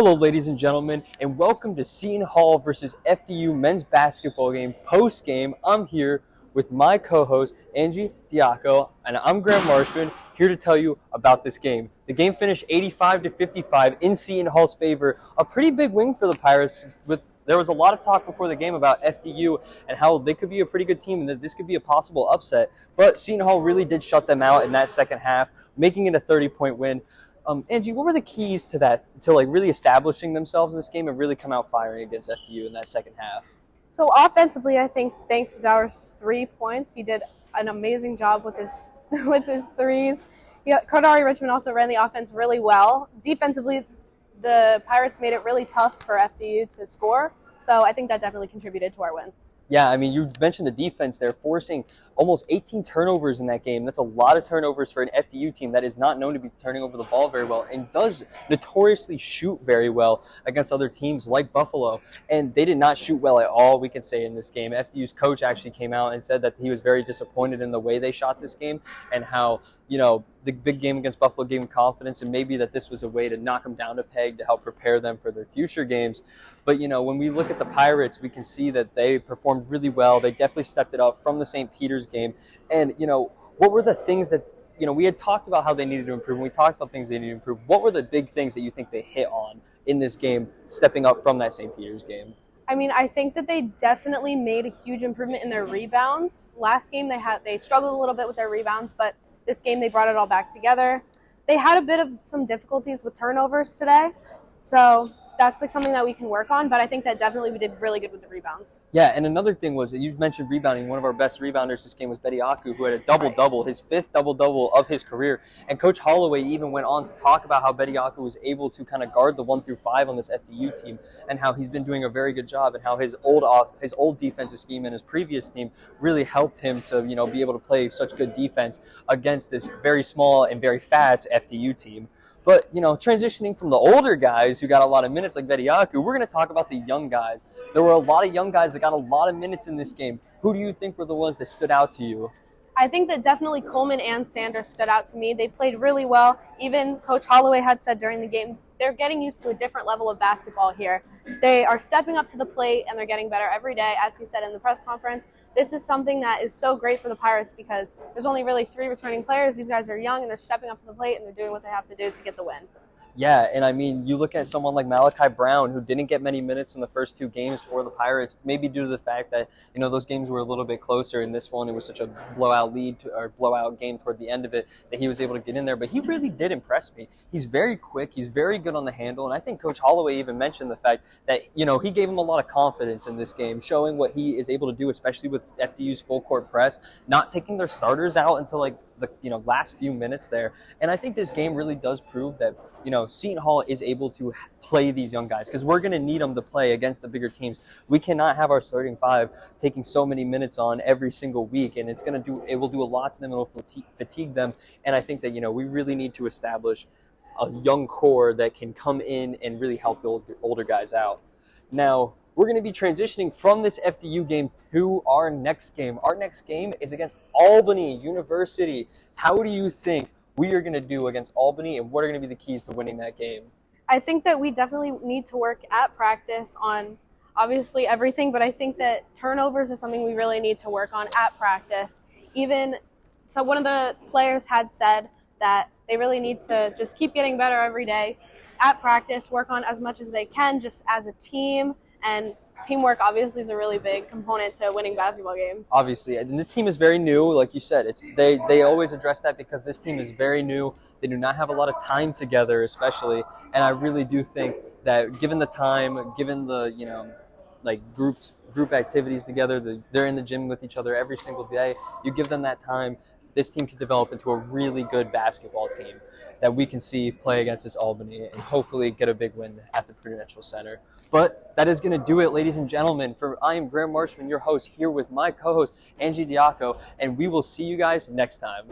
Hello, ladies and gentlemen, and welcome to Seton Hall versus FDU men's basketball game post-game. I'm here with my co-host, Angie Diaco, and I'm Marshman, here to tell you about this game. The game finished 85-55 in Seton Hall's favor. A pretty big win for the Pirates. There was a lot of talk before the game about FDU and how they could be a pretty good team and that this could be a possible upset. But Seton Hall really did shut them out in that second half, making it a 30-point win. Angie, what were the keys to that, to really establishing themselves in this game and really come out firing against FDU in that second half? So offensively, I think thanks to Dower's 3 points, he did an amazing job with his threes. Kodari Richmond also ran the offense really well. Defensively, the Pirates made it really tough for FDU to score. So I think that definitely contributed to our win. Yeah, I mean, you mentioned the defense there, forcing almost 18 turnovers in that game. That's a lot of turnovers for an FDU team that is not known to be turning over the ball very well and does notoriously shoot very well against other teams like Buffalo. And they did not shoot well at all, we can say, in this game. FDU's coach actually came out and said that he was very disappointed in the way they shot this game and how, the big game against Buffalo gave him confidence and maybe that this was a way to knock them down a peg to help prepare them for their future games. But, when we look at the Pirates, we can see that they performed really well. They definitely stepped it up from the St. Peter's game. And, what were the things that, we had talked about how they needed to improve, and we talked about things they needed to improve. What were the big things that you think they hit on in this game, stepping up from that St. Peter's game? I mean, I think that they definitely made a huge improvement in their rebounds. Last game, they struggled a little bit with their rebounds, but this game they brought it all back together. They had a bit of some difficulties with turnovers today, so that's something that we can work on, but I think that definitely we did really good with the rebounds. Yeah, and another thing was that you mentioned rebounding. One of our best rebounders this game was Diaco, who had a double-double, his fifth double-double of his career. And Coach Holloway even went on to talk about how Diaco was able to kind of guard the 1 through 5 on this FDU team and how he's been doing a very good job and how his old defensive scheme and his previous team really helped him to, be able to play such good defense against this very small and very fast FDU team. But, transitioning from the older guys who got a lot of minutes like Diaco, we're going to talk about the young guys. There were a lot of young guys that got a lot of minutes in this game. Who do you think were the ones that stood out to you? I think that definitely Coleman and Sanders stood out to me. They played really well. Even Coach Holloway had said during the game, they're getting used to a different level of basketball here. They are stepping up to the plate, and they're getting better every day. As he said in the press conference, this is something that is so great for the Pirates because there's only really 3 returning players. These guys are young, and they're stepping up to the plate, and they're doing what they have to do to get the win. Yeah, and I mean, you look at someone like Malachi Brown, who didn't get many minutes in the first 2 games for the Pirates, maybe due to the fact that, those games were a little bit closer. In this one, it was such a blowout game toward the end of it that he was able to get in there. But he really did impress me. He's very quick. He's very good on the handle. And I think Coach Holloway even mentioned the fact that, he gave him a lot of confidence in this game, showing what he is able to do, especially with FDU's full court press, not taking their starters out until the last few minutes there. And I think this game really does prove that, Seton Hall is able to play these young guys because we're going to need them to play against the bigger teams. We cannot have our starting 5 taking so many minutes on every single week, and it will do a lot to them. It will fatigue them. And I think that, we really need to establish a young core that can come in and really help the older guys out. Now, we're going to be transitioning from this FDU game to our next game. Our next game is against Albany University. How do you think we are going to do against Albany, and what are going to be the keys to winning that game? I think that we definitely need to work at practice on obviously everything, but I think that turnovers is something we really need to work on at practice. So one of the players had said that they really need to just keep getting better every day at practice, work on as much as they can just as a team, and teamwork obviously is a really big component to winning basketball games. Obviously, and this team is very new, like you said. They always address that because this team is very new. They do not have a lot of time together, especially, and I really do think that given the time, given the group activities together, they're in the gym with each other every single day. You give them that time, this team can develop into a really good basketball team that we can see play against this Albany and hopefully get a big win at the Prudential Center. But that is going to do it, ladies and gentlemen. I am Marshman, your host, here with my co-host, Angie Diaco, and we will see you guys next time.